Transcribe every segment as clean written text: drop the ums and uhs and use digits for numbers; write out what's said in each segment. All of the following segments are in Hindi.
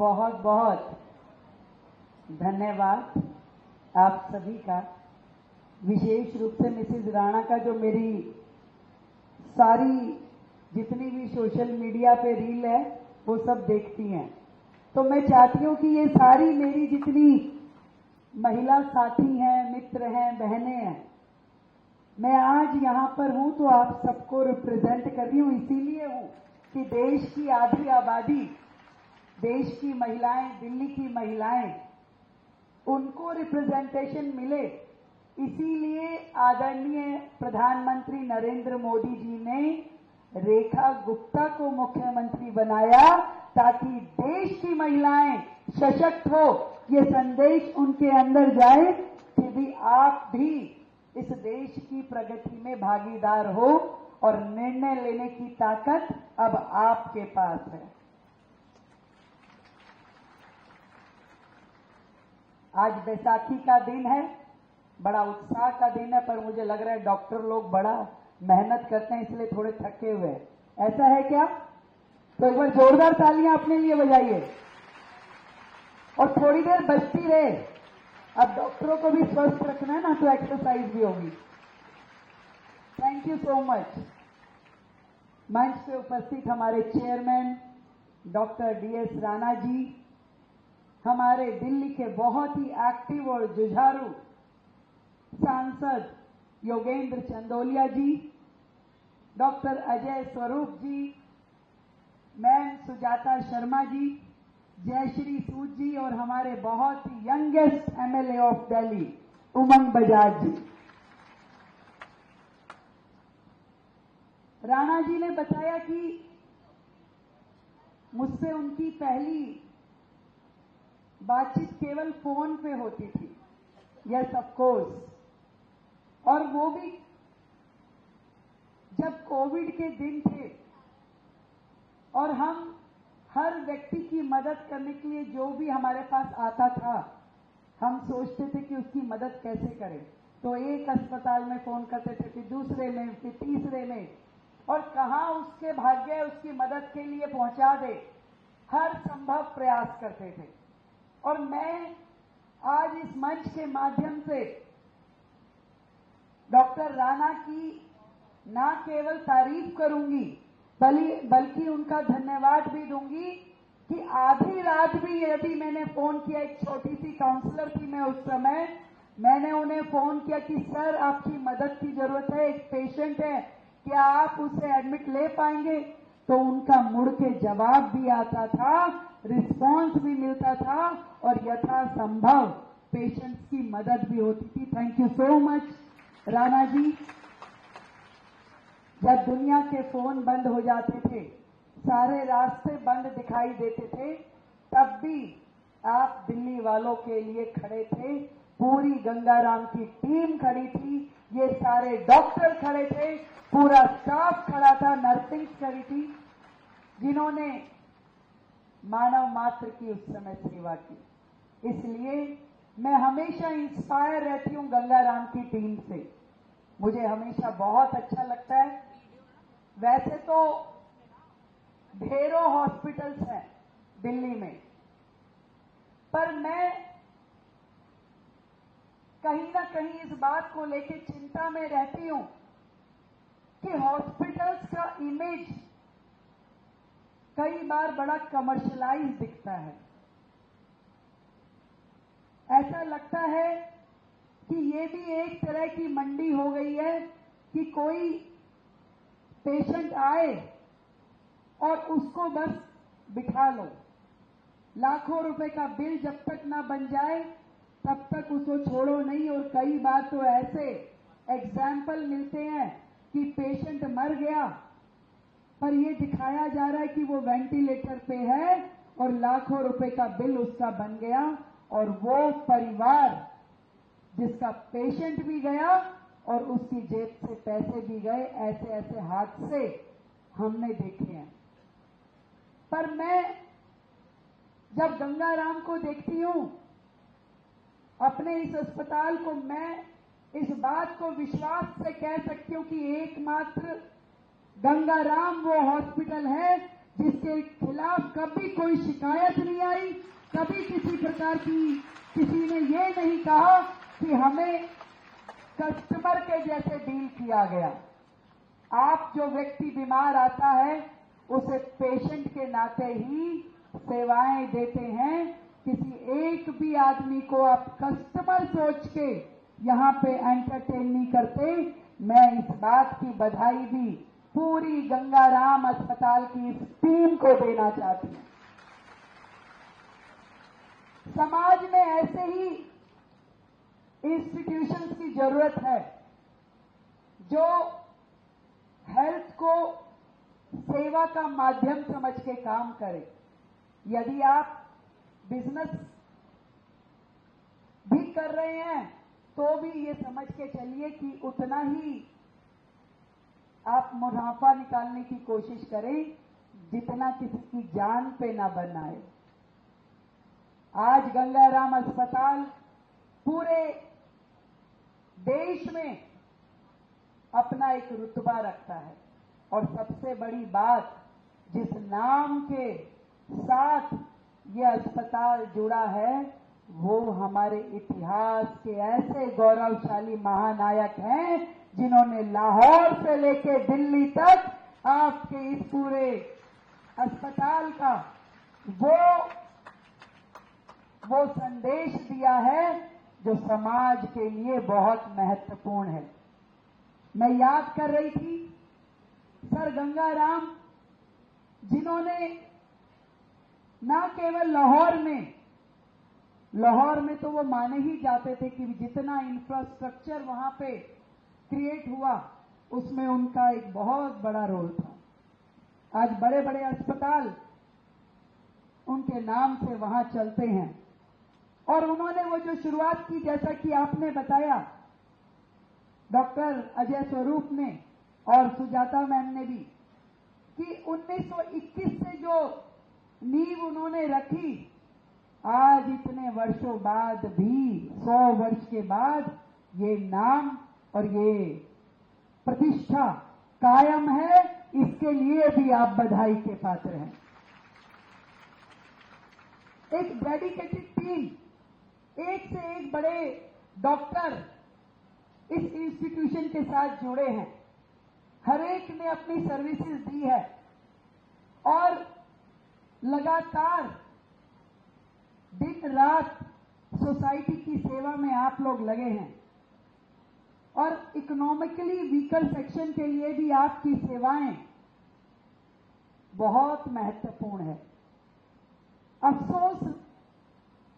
बहुत बहुत धन्यवाद आप सभी का, विशेष रूप से मिसेज राणा का, जो मेरी सारी जितनी भी सोशल मीडिया पे रील है वो सब देखती हैं। तो मैं चाहती हूँ कि ये सारी मेरी जितनी महिला साथी हैं, मित्र हैं, बहनें हैं, मैं आज यहाँ पर हूँ तो आप सबको रिप्रेजेंट कर रही हूँ। इसीलिए हूँ कि देश की आधी आबादी, देश की महिलाएं, दिल्ली की महिलाएं, उनको रिप्रेजेंटेशन मिले। इसीलिए आदरणीय प्रधानमंत्री नरेंद्र मोदी जी ने रेखा गुप्ता को मुख्यमंत्री बनाया, ताकि देश की महिलाएं सशक्त हो। ये संदेश उनके अंदर जाए कि भी आप भी इस देश की प्रगति में भागीदार हो, और निर्णय लेने की ताकत अब आपके पास है। आज बैसाखी का दिन है, बड़ा उत्साह का दिन है, पर मुझे लग रहा है डॉक्टर लोग बड़ा मेहनत करते हैं, इसलिए थोड़े थके हुए हैं। ऐसा है क्या? तो एक बार जोरदार तालियां अपने लिए बजाइए और थोड़ी देर बचती रहे। अब डॉक्टरों को भी स्वस्थ रखना है ना, तो एक्सरसाइज भी होगी। Thank you so much. मंच पे उपस्थित हमारे chairman doctor DS Rana ji, हमारे दिल्ली के बहुत ही एक्टिव और जुझारू सांसद योगेंद्र चंदोलिया जी, डॉक्टर अजय स्वरूप जी, मैम सुजाता शर्मा जी, जयश्री सूद जी, और हमारे बहुत ही यंगेस्ट MLA ऑफ दिल्ली उमंग बजाज जी। राणा जी ने बताया कि मुझसे उनकी पहली बातचीत केवल फोन पे होती थी। Yes, of course. और वो भी जब कोविड के दिन थे और हम हर व्यक्ति की मदद करने के लिए जो भी हमारे पास आता था, हम सोचते थे कि उसकी मदद कैसे करें। तो एक अस्पताल में फोन करते थे, फिर दूसरे में, फिर तीसरे में, और कहाँ उसके भाग्य उसकी मदद के लिए पहुंचा दे, हर संभव प्रयास करते थे। और मैं आज इस मंच के माध्यम से डॉक्टर राणा की ना केवल तारीफ करूंगी, बल्कि उनका धन्यवाद भी दूंगी कि आधी रात भी यदि मैंने फोन किया, एक छोटी सी काउंसलर थी मैं उस समय, मैंने उन्हें फोन किया कि सर आपकी मदद की जरूरत है, एक पेशेंट है, क्या आप उसे एडमिट ले पाएंगे? तो उनका मुड़ के जवाब भी आता था, रिस्पांस भी मिलता था, और यथासंभव पेशेंट्स की मदद भी होती थी। Thank you so much Rana ji. जब दुनिया के फोन बंद हो जाते थे, सारे रास्ते बंद दिखाई देते थे, तब भी आप दिल्ली वालों के लिए खड़े थे। पूरी गंगाराम की टीम खड़ी थी, ये सारे डॉक्टर खड़े थे, पूरा स्टाफ खड़ा था, नर्सिंग खड़ी थी, जिन्होंने मानव मात्र की उस समय सेवा की। इसलिए मैं हमेशा इंस्पायर रहती हूं गंगाराम की टीम से। मुझे हमेशा बहुत अच्छा लगता है। वैसे तो ढेरों हॉस्पिटल्स हैं दिल्ली में, पर मैं कहीं ना कहीं इस बात को लेकर चिंता में रहती हूं कि हॉस्पिटल्स का इमेज कई बार बड़ा कमर्शियलाइज दिखता है। ऐसा लगता है कि ये भी एक तरह की मंडी हो गई है कि कोई पेशेंट आए और उसको बस बिठा लो। लाखों रुपए का बिल जब तक ना बन जाए तब तक उसको छोड़ो नहीं। और कई बार तो ऐसे एग्जाम्पल मिलते हैं कि पेशेंट मर गया, पर ये दिखाया जा रहा है कि वो वेंटिलेटर पे है और लाखों रुपए का बिल उसका बन गया, और वो परिवार जिसका पेशेंट भी गया और उसकी जेब से पैसे भी गए, ऐसे ऐसे हादसे हमने देखे हैं। पर मैं जब गंगाराम को देखती हूं, अपने इस अस्पताल को, मैं इस बात को विश्वास से कह सकती हूं कि एकमात्र गंगाराम वो हॉस्पिटल है जिसके खिलाफ कभी कोई शिकायत नहीं आई, कभी किसी प्रकार की किसी ने ये नहीं कहा कि हमें कस्टमर के जैसे डील किया गया। आप जो व्यक्ति बीमार आता है उसे पेशेंट के नाते ही सेवाएं देते हैं। किसी एक भी आदमी को आप कस्टमर सोच के यहाँ पे एंटरटेन नहीं करते। मैं इस बात की बधाई भी पूरी गंगाराम अस्पताल की इस टीम को देना चाहती हूँ। समाज में ऐसे ही इंस्टीट्यूशंस की जरूरत है जो हेल्थ को सेवा का माध्यम समझ के काम करे। यदि आप बिजनेस भी कर रहे हैं तो भी ये समझ के चलिए कि उतना ही आप मुनाफा निकालने की कोशिश करें जितना किसी की जान पे ना बनाए। आज गंगाराम अस्पताल पूरे देश में अपना एक रुतबा रखता है और सबसे बड़ी बात, जिस नाम के साथ ये अस्पताल जुड़ा है वो हमारे इतिहास के ऐसे गौरवशाली महानायक हैं जिन्होंने लाहौर से लेकर दिल्ली तक आपके इस पूरे अस्पताल का वो संदेश दिया है जो समाज के लिए बहुत महत्वपूर्ण है। मैं याद कर रही थी सर गंगाराम, जिन्होंने ना केवल लाहौर में तो वो माने ही जाते थे कि जितना इंफ्रास्ट्रक्चर वहां पे क्रिएट हुआ उसमें उनका एक बहुत बड़ा रोल था। आज बड़े बड़े अस्पताल उनके नाम से वहां चलते हैं और उन्होंने वो जो शुरुआत की, जैसा कि आपने बताया डॉक्टर अजय स्वरूप ने और सुजाता मैम ने भी, कि 1921 से जो नींव उन्होंने रखी, आज इतने वर्षों बाद भी 100 वर्ष के बाद ये नाम और ये प्रतिष्ठा कायम है। इसके लिए भी आप बधाई के पात्र हैं। एक डेडिकेटेड टीम, एक से एक बड़े डॉक्टर इस इंस्टीट्यूशन के साथ जुड़े हैं। हर एक ने अपनी सर्विसेज दी है और लगातार दिन रात सोसाइटी की सेवा में आप लोग लगे हैं और इकोनॉमिकली वीकर सेक्शन के लिए भी आपकी सेवाएं बहुत महत्वपूर्ण है। अफसोस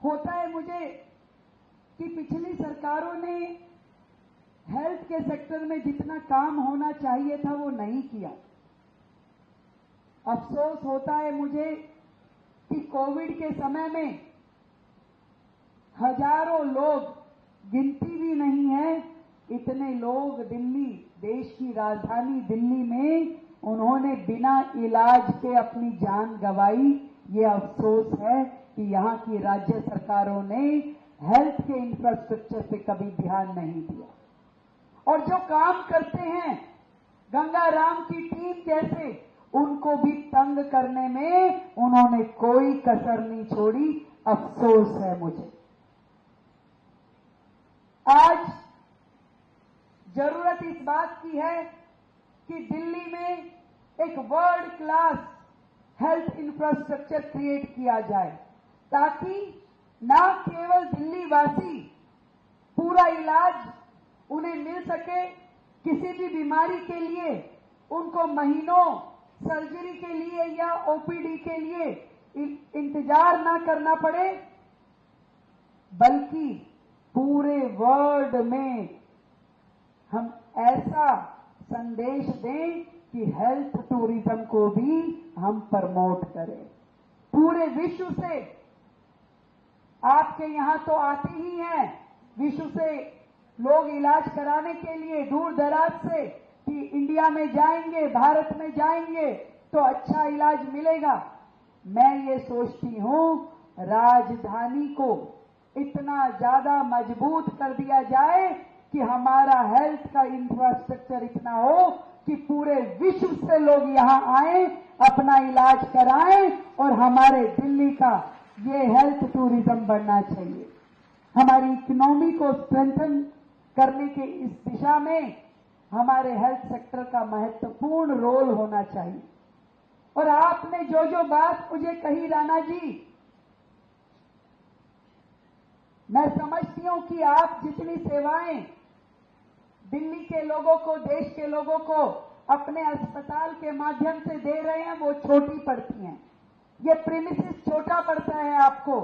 होता है मुझे कि पिछली सरकारों ने हेल्थ के सेक्टर में जितना काम होना चाहिए था वो नहीं किया। अफसोस होता है मुझे कि कोविड के समय में हजारों लोग, गिनती भी नहीं है, इतने लोग दिल्ली, देश की राजधानी दिल्ली में उन्होंने बिना इलाज के अपनी जान गंवाई। ये अफसोस है कि यहाँ की राज्य सरकारों ने हेल्थ के इंफ्रास्ट्रक्चर पे कभी ध्यान नहीं दिया। और जो काम करते हैं गंगाराम की टीम जैसे, उनको भी तंग करने में उन्होंने कोई कसर नहीं छोड़ी। अफसोस है मुझे। आज जरूरत इस बात की है कि दिल्ली में एक world class health infrastructure create किया जाए ताकि ना केवल दिल्ली वासी पूरा इलाज उन्हें मिल सके, किसी भी बीमारी के लिए उनको महीनों सर्जरी के लिए या ओपीडी के लिए इंतजार ना करना पड़े, बल्कि पूरे वर्ल्ड में हम ऐसा संदेश दें कि हेल्थ टूरिज्म को भी हम प्रमोट करें। पूरे विश्व से आपके यहां तो आते ही हैं, विश्व से लोग इलाज कराने के लिए दूर दराज से कि इंडिया में जाएंगे, भारत में जाएंगे तो अच्छा इलाज मिलेगा। मैं ये सोचती हूं राजधानी को इतना ज्यादा मजबूत कर दिया जाए कि हमारा हेल्थ का इंफ्रास्ट्रक्चर इतना हो कि पूरे विश्व से लोग यहां आए, अपना इलाज कराएं और हमारे दिल्ली का ये हेल्थ टूरिज्म बढ़ना चाहिए। हमारी इकोनॉमी को स्ट्रेंथन करने के इस दिशा में हमारे हेल्थ सेक्टर का महत्वपूर्ण रोल होना चाहिए। और आपने जो जो बात मुझे कही राणा जी, मैं समझती हूं कि आप जितनी सेवाएं दिल्ली के लोगों को, देश के लोगों को अपने अस्पताल के माध्यम से दे रहे हैं, वो छोटी पड़ती हैं। ये प्रीमिसेस छोटा पड़ता है आपको,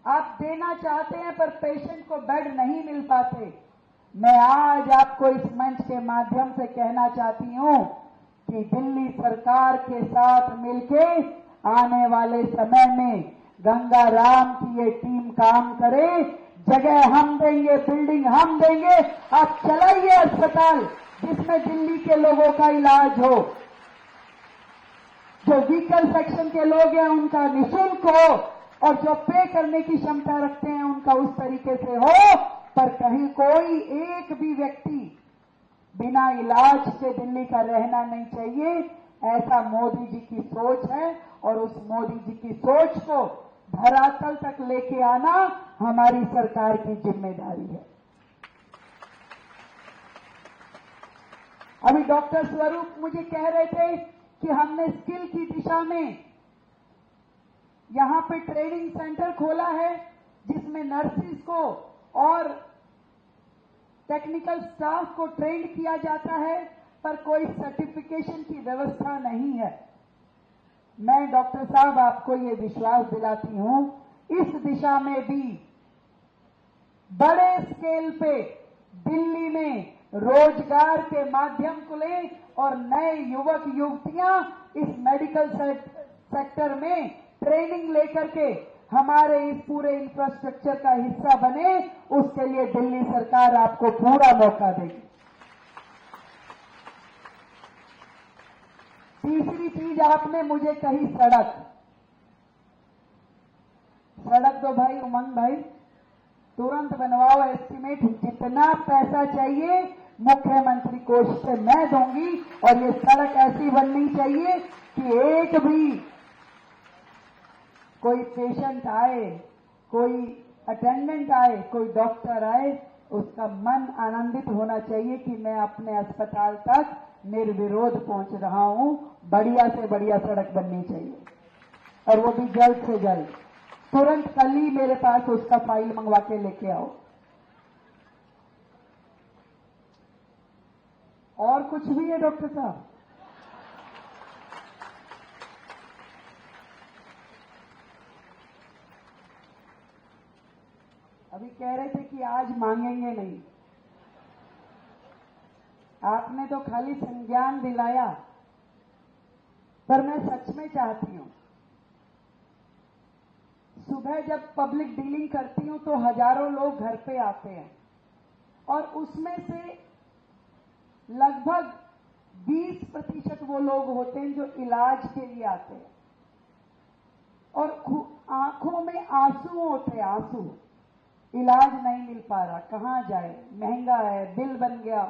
आप देना चाहते हैं पर पेशेंट को बेड नहीं मिल पाते। मैं आज आपको इस मंच के माध्यम से कहना चाहती हूं कि दिल्ली सरकार के साथ मिलके आने वाले समय में गंगा राम की ये टीम काम करे। जगह हम देंगे, बिल्डिंग हम देंगे, आप चलाइए अस्पताल जिसमें दिल्ली के लोगों का इलाज हो। जो वीकल सेक्शन के लोग हैं उनका निःशुल्क हो, और जो पे करने की क्षमता रखते हैं उनका उस तरीके से हो, पर कहीं कोई एक भी व्यक्ति बिना इलाज के दिल्ली का रहना नहीं चाहिए। ऐसा मोदी जी की सोच है, और उस मोदी जी की सोच को धरातल तक लेके आना हमारी सरकार की जिम्मेदारी है। अभी डॉक्टर स्वरूप मुझे कह रहे थे कि हमने स्किल की दिशा में यहां पे ट्रेनिंग सेंटर खोला है, जिसमें नर्सिस को और टेक्निकल स्टाफ को ट्रेन किया जाता है, पर कोई सर्टिफिकेशन की व्यवस्था नहीं है। मैं डॉक्टर साहब आपको ये विश्वास दिलाती हूं, इस दिशा में भी बड़े स्केल पे दिल्ली में रोजगार के माध्यम खुले और नए युवक युवतियां इस मेडिकल सेक्टर में ट्रेनिंग लेकर के हमारे इस पूरे इंफ्रास्ट्रक्चर का हिस्सा बने। उसके लिए दिल्ली सरकार आपको पूरा मौका देगी। तीसरी चीज आपने मुझे कही सड़क। सड़क तो भाई उमंग भाई तुरंत बनवाओ, एस्टीमेट जितना पैसा चाहिए मुख्यमंत्री कोष से मैं दूंगी, और ये सड़क ऐसी बननी चाहिए कि एक भी कोई पेशेंट आए, कोई अटेंडेंट आए, कोई डॉक्टर आए, उसका मन आनंदित होना चाहिए कि मैं अपने अस्पताल तक निर्विरोध पहुंच रहा हूं। बढ़िया से बढ़िया सड़क बननी चाहिए, और वो भी जल्द से जल्द। तुरंत कल ही मेरे पास उसका फाइल मंगवा के लेके आओ। और कुछ भी है डॉक्टर साहब? अभी कह रहे थे कि आज मांगेंगे नहीं, आपने तो खाली संज्ञान दिलाया, पर मैं सच में चाहती हूं, सुबह जब पब्लिक डीलिंग करती हूं तो हजारों लोग घर पे आते हैं, और उसमें से लगभग 20% वो लोग होते हैं जो इलाज के लिए आते हैं, और आंखों में आंसू होते हैं, आंसू। इलाज नहीं मिल पा रहा, कहां जाए, महंगा है, बिल बन गया,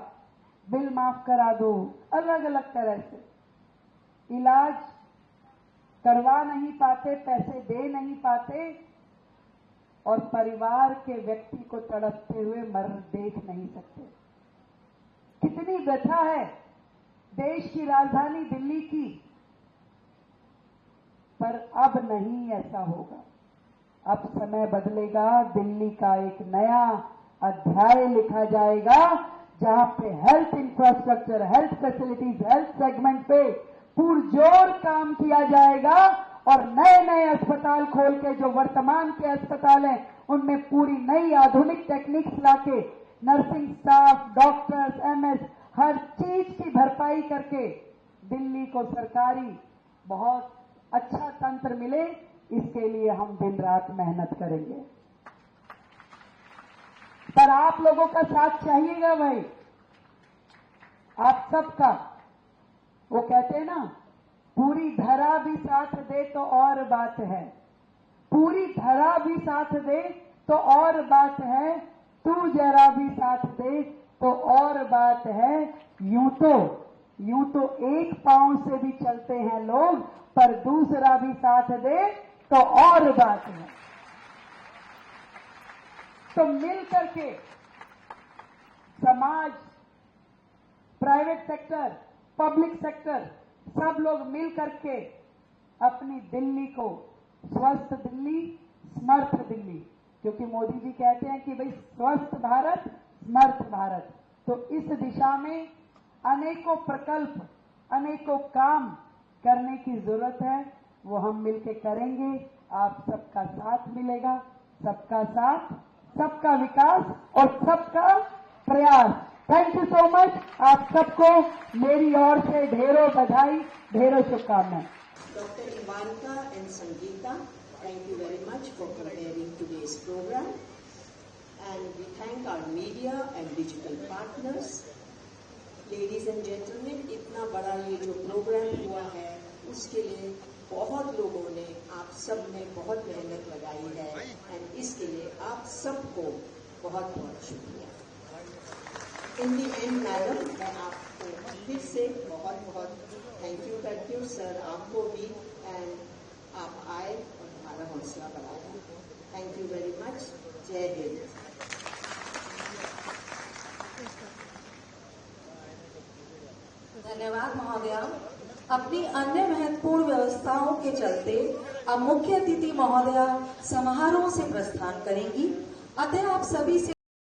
बिल माफ करा दो, अलग अलग तरह से इलाज करवा नहीं पाते, पैसे दे नहीं पाते, और परिवार के व्यक्ति को तड़पते हुए मर देख नहीं सकते। कितनी व्यथा है देश की राजधानी दिल्ली की, पर अब नहीं ऐसा होगा। अब समय बदलेगा, दिल्ली का एक नया अध्याय लिखा जाएगा, जहां पे health infrastructure, health facilities, health segment पे पुरजोर काम किया जाएगा, और नए नए अस्पताल खोल के जो वर्तमान के अस्पताल हैं उनमें पूरी नई आधुनिक टेक्निक्स लाके नर्सिंग स्टाफ, डॉक्टर्स, एमएस, हर चीज की भरपाई करके दिल्ली को सरकारी बहुत अच्छा तंत्र मिले, इसके लिए हम दिन रात मेहनत करेंगे। पर आप लोगों का साथ चाहिएगा भाई, आप सबका। वो कहते हैं ना, पूरी धरा भी साथ दे तो और बात है, पूरी धरा भी साथ दे तो और बात है, तू जरा भी साथ दे तो और बात है। यूं तो यूं तो एक पांव से भी चलते हैं लोग, पर दूसरा भी साथ दे तो और बात है। तो मिल करके समाज, प्राइवेट सेक्टर, पब्लिक सेक्टर, सब लोग मिल करके अपनी दिल्ली को स्वस्थ दिल्ली, समर्थ दिल्ली, क्योंकि मोदी जी कहते हैं कि भाई स्वस्थ भारत, समर्थ भारत, तो इस दिशा में अनेकों प्रकल्प, अनेकों काम करने की जरूरत है। वो हम मिलके करेंगे। आप सबका साथ मिलेगा, सबका साथ, सबका विकास और सबका प्रयास। Thank you so much. आप सबको मेरी ओर से ढेरों बधाई, ढेरों शुभकामनाएं। Dr. Ivanka and Sangeeta, thank you very much for preparing today's program. And we thank our media and digital partners. Ladies and gentlemen, इतना बड़ा ये जो प्रोग्राम हुआ है उसके लिए बहुत लोगों ने, आप सब ने बहुत मेहनत लगाई है एंड इसके लिए आप सबको बहुत बहुत शुक्रिया। इन दी एंड मैडम, मैं आपको फिर से बहुत बहुत थैंक यू करती हूँ सर, आपको भी, एंड आप आए और हमारा हौसला बढ़ाया। Thank you very much. जय हिंद। धन्यवाद महोदया। अपनी अन्य महत्वपूर्ण व्यवस्थाओं के चलते अब मुख्य अतिथि महोदया समारोह से प्रस्थान करेंगी। अतः आप सभी से